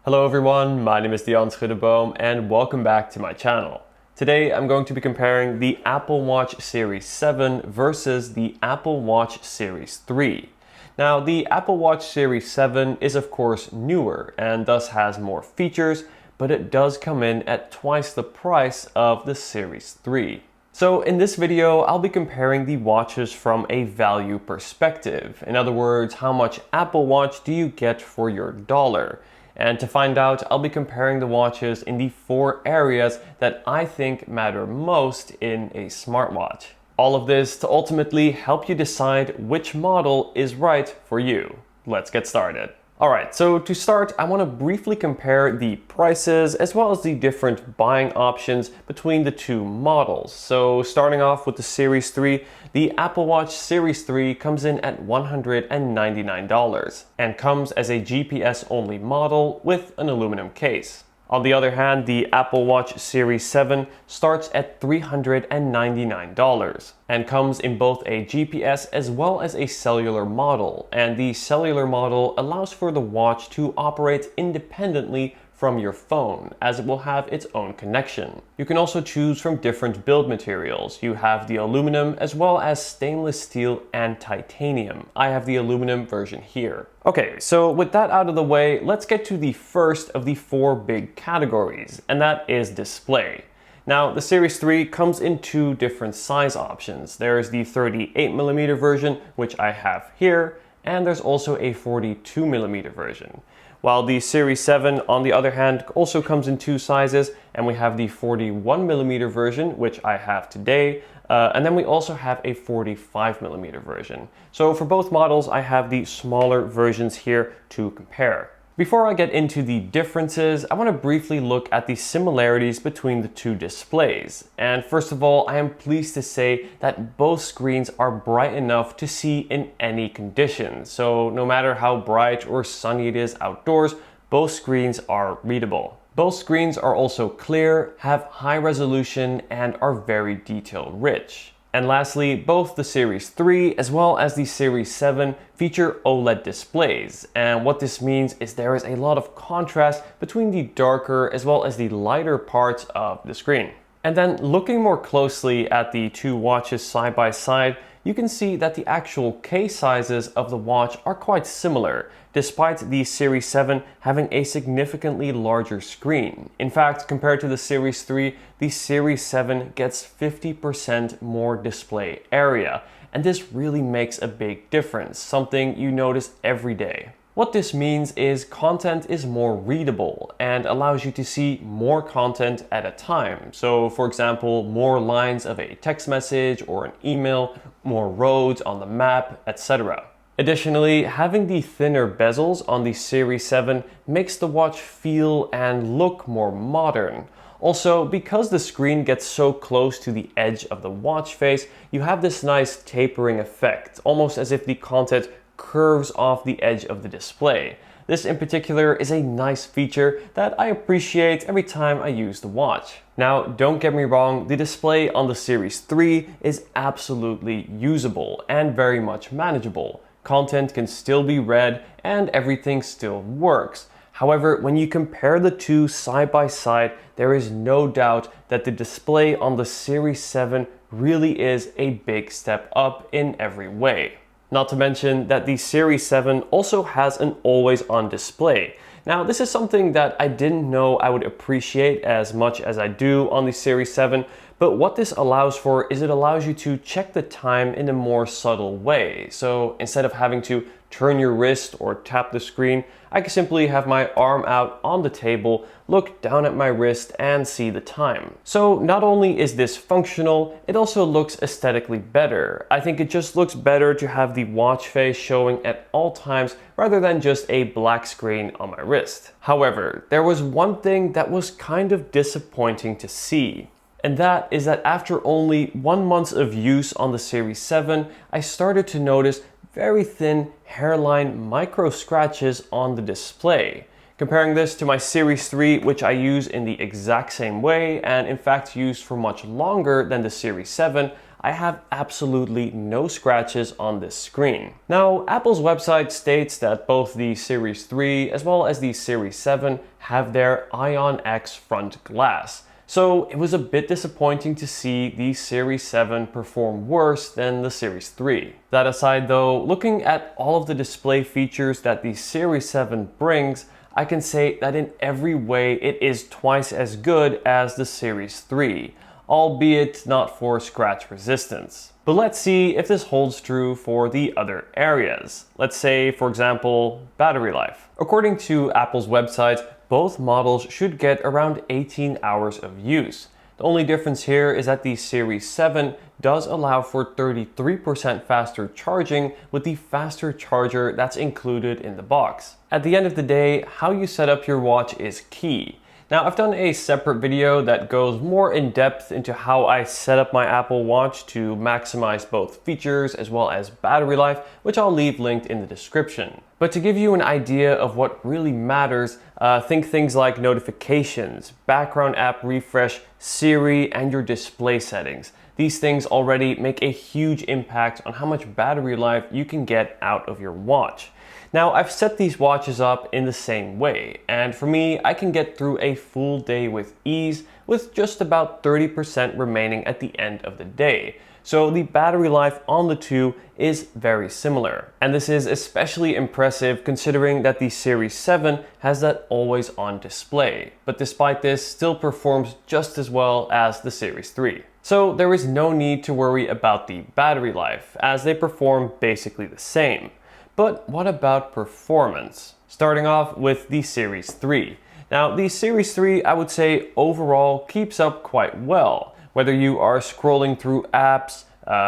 Hello everyone, my name is Dion Schuddeboom and welcome back to my channel. Today I'm going to be comparing the Apple Watch Series 7 versus the Apple Watch Series 3. Now the Apple Watch Series 7 is of course newer and thus has more features, but it does come in at twice the price of the Series 3. So in this video, I'll be comparing the watches from a value perspective. In other words, how much Apple Watch do you get for your dollar? And to find out, I'll be comparing the watches in the 4 areas that I think matter most in a smartwatch. All of this to ultimately help you decide which model is right for you. Let's get started. Alright, so to start, I want to briefly compare the prices as well as the different buying options between the two models. So starting off with the Series 3, the Apple Watch Series 3 comes in at $199 and comes as a GPS-only model with an aluminum case. On the other hand, the Apple Watch Series 7 starts at $399 and comes in both a GPS as well as a cellular model. And the cellular model allows for the watch to operate independently from your phone, as it will have its own connection. You can also choose from different build materials. You have the aluminum as well as stainless steel and titanium. I have the aluminum version here. Okay, so with that out of the way, let's get to the first of the 4 big categories, and that is display. Now, the Series 3 comes in 2 different size options. There's the 38mm version, which I have here, and there's also a 42mm version. While the Series 7, on the other hand, also comes in 2 sizes, and we have the 41mm version, which I have today, and then we also have a 45mm version. So for both models, I have the smaller versions here to compare. Before I get into the differences, I want to briefly look at the similarities between the 2 displays. And first of all, I am pleased to say that both screens are bright enough to see in any conditions. So no matter how bright or sunny it is outdoors, both screens are readable. Both screens are also clear, have high resolution, and are very detail rich. And lastly, both the Series 3 as well as the Series 7 feature OLED displays. And what this means is there is a lot of contrast between the darker as well as the lighter parts of the screen. And then looking more closely at the 2 watches side by side, you can see that the actual case sizes of the watch are quite similar, despite the Series 7 having a significantly larger screen. In fact, compared to the Series 3, the Series 7 gets 50% more display area, and this really makes a big difference, something you notice every day. What this means is content is more readable and allows you to see more content at a time. So for example, more lines of a text message or an email, more roads on the map, etc. Additionally, having the thinner bezels on the Series 7 makes the watch feel and look more modern. Also, because the screen gets so close to the edge of the watch face, you have this nice tapering effect, almost as if the content curves off the edge of the display. This in particular is a nice feature that I appreciate every time I use the watch. Now, don't get me wrong, the display on the Series 3 is absolutely usable and very much manageable. Content can still be read and everything still works. However, when you compare the 2 side by side, there is no doubt that the display on the Series 7 really is a big step up in every way. Not to mention that the Series 7 also has an always-on display. Now, this is something that I didn't know I would appreciate as much as I do on the Series 7, but what this allows for is it allows you to check the time in a more subtle way. So instead of having to turn your wrist or tap the screen, I can simply have my arm out on the table, look down at my wrist and see the time. So not only is this functional, it also looks aesthetically better. I think it just looks better to have the watch face showing at all times rather than just a black screen on my wrist. However, there was one thing that was kind of disappointing to see. And that is that after only 1 month of use on the Series 7, I started to notice very thin hairline micro scratches on the display. Comparing this to my Series 3, which I use in the exact same way and in fact use for much longer than the Series 7, I have absolutely no scratches on this screen. Now, Apple's website states that both the Series 3 as well as the Series 7 have their Ion X front glass. So it was a bit disappointing to see the Series 7 perform worse than the Series 3. That aside though, looking at all of the display features that the Series 7 brings, I can say that in every way it is twice as good as the Series 3, albeit not for scratch resistance. But let's see if this holds true for the other areas. Let's say, for example, battery life. According to Apple's website, both models should get around 18 hours of use. The only difference here is that the Series 7 does allow for 33% faster charging with the faster charger that's included in the box. At the end of the day, how you set up your watch is key. Now, I've done a separate video that goes more in depth into how I set up my Apple Watch to maximize both features as well as battery life, which I'll leave linked in the description. But to give you an idea of what really matters, think things like notifications, background app refresh, Siri, and your display settings. These things already make a huge impact on how much battery life you can get out of your watch. Now, I've set these watches up in the same way, and for me, I can get through a full day with ease with just about 30% remaining at the end of the day. So the battery life on the two is very similar. And this is especially impressive considering that the Series 7 has that always on display, but despite this still performs just as well as the Series 3. So there is no need to worry about the battery life, as they perform basically the same. But what about performance? Starting off with the Series 3. Now, the Series 3, I would say overall keeps up quite well. Whether you are scrolling through apps,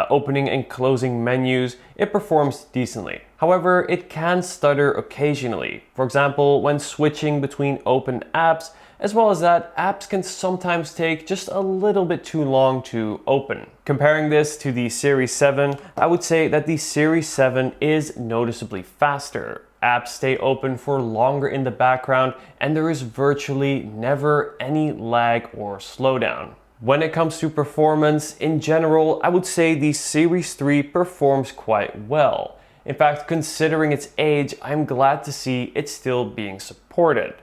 opening and closing menus, it performs decently. However, it can stutter occasionally. For example, when switching between open apps, as well as that, apps can sometimes take just a little bit too long to open. Comparing this to the Series 7, I would say that the Series 7 is noticeably faster. Apps stay open for longer in the background, and there is virtually never any lag or slowdown. When it comes to performance, in general, I would say the Series 3 performs quite well. In fact, considering its age, I'm glad to see it's still being supported.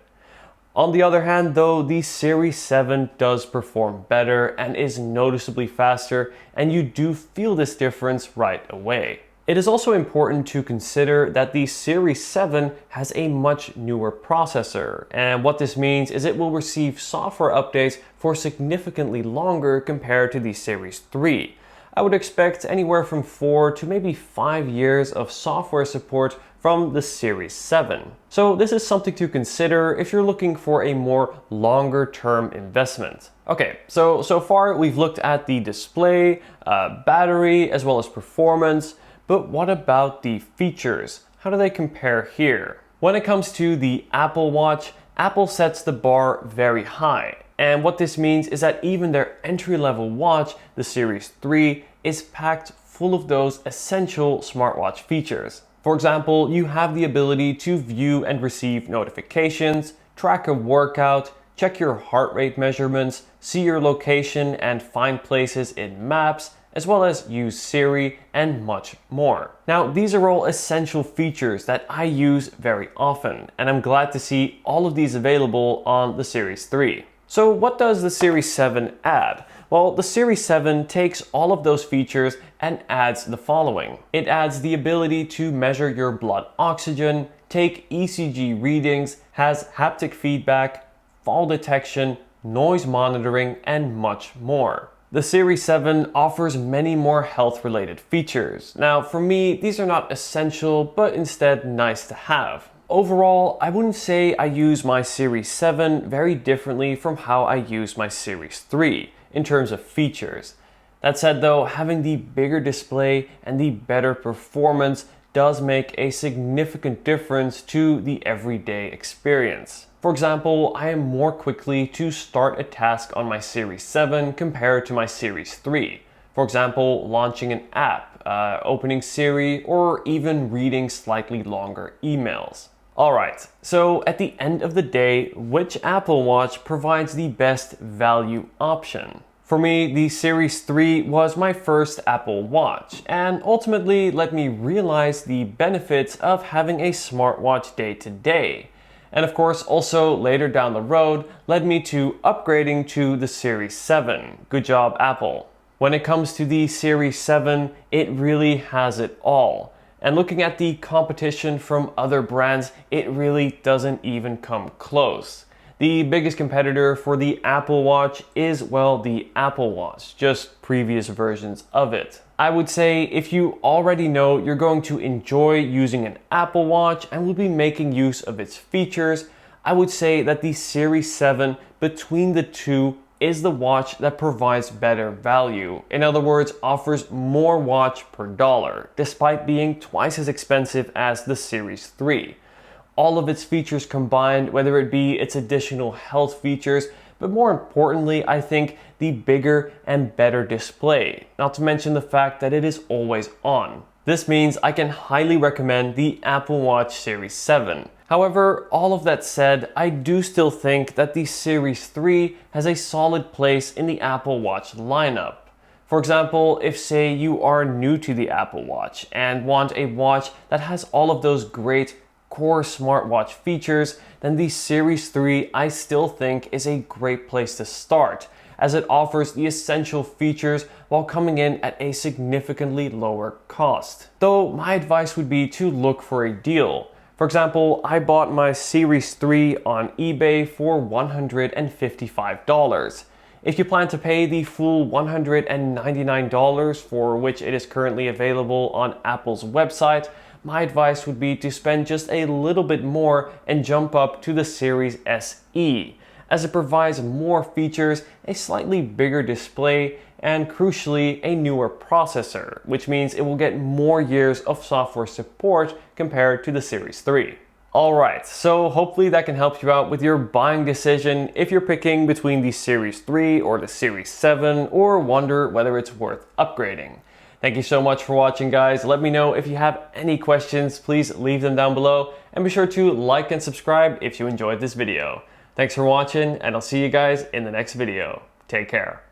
On the other hand though, the Series 7 does perform better and is noticeably faster, and you do feel this difference right away. It is also important to consider that the Series 7 has a much newer processor, and what this means is it will receive software updates for significantly longer compared to the Series 3. I would expect anywhere from 4 to maybe 5 years of software support from the Series 7. So this is something to consider if you're looking for a more longer term investment. Okay, so far we've looked at the display, battery, as well as performance, but what about the features? How do they compare here? When it comes to the Apple Watch, Apple sets the bar very high. And what this means is that even their entry-level watch, the Series 3, is packed full of those essential smartwatch features. For example, you have the ability to view and receive notifications, track a workout, check your heart rate measurements, see your location and find places in maps, as well as use Siri and much more. Now, these are all essential features that I use very often, and I'm glad to see all of these available on the Series 3. So what does the Series 7 add? Well, the Series 7 takes all of those features and adds the following. It adds the ability to measure your blood oxygen, take ECG readings, has haptic feedback, fall detection, noise monitoring, and much more. The Series 7 offers many more health-related features. Now, for me, these are not essential, but instead nice to have. Overall, I wouldn't say I use my Series 7 very differently from how I use my Series 3 in terms of features. That said though, having the bigger display and the better performance does make a significant difference to the everyday experience. For example, I am more quickly to start a task on my Series 7 compared to my Series 3. For example, launching an app, opening Siri, or even reading slightly longer emails. Alright, so at the end of the day, which Apple Watch provides the best value option? For me, the Series 3 was my first Apple Watch, and ultimately let me realize the benefits of having a smartwatch day to day. And of course, also later down the road, led me to upgrading to the Series 7. Good job, Apple. When it comes to the Series 7, it really has it all. And looking at the competition from other brands, it really doesn't even come close. The biggest competitor for the Apple Watch is, well, the Apple Watch, just previous versions of it. I would say if you already know you're going to enjoy using an Apple Watch and will be making use of its features, I would say that the Series 7 between the two is the watch that provides better value. In other words, offers more watch per dollar, despite being twice as expensive as the Series 3. All of its features combined, whether it be its additional health features, but more importantly, I think the bigger and better display, not to mention the fact that it is always on. This means I can highly recommend the Apple Watch Series 7. However, all of that said, I do still think that the Series 3 has a solid place in the Apple Watch lineup. For example, if say you are new to the Apple Watch and want a watch that has all of those great core smartwatch features, then the Series 3 I still think is a great place to start, as it offers the essential features while coming in at a significantly lower cost. Though my advice would be to look for a deal. For example, I bought my Series 3 on eBay for $155. If you plan to pay the full $199 for which it is currently available on Apple's website, my advice would be to spend just a little bit more and jump up to the Series SE, as it provides more features, a slightly bigger display, and crucially, a newer processor, which means it will get more years of software support compared to the Series 3. Alright, so hopefully that can help you out with your buying decision if you're picking between the Series 3 or the Series 7 or wonder whether it's worth upgrading. Thank you so much for watching, guys. Let me know if you have any questions, please leave them down below, and be sure to like and subscribe if you enjoyed this video. Thanks for watching, and I'll see you guys in the next video. Take care.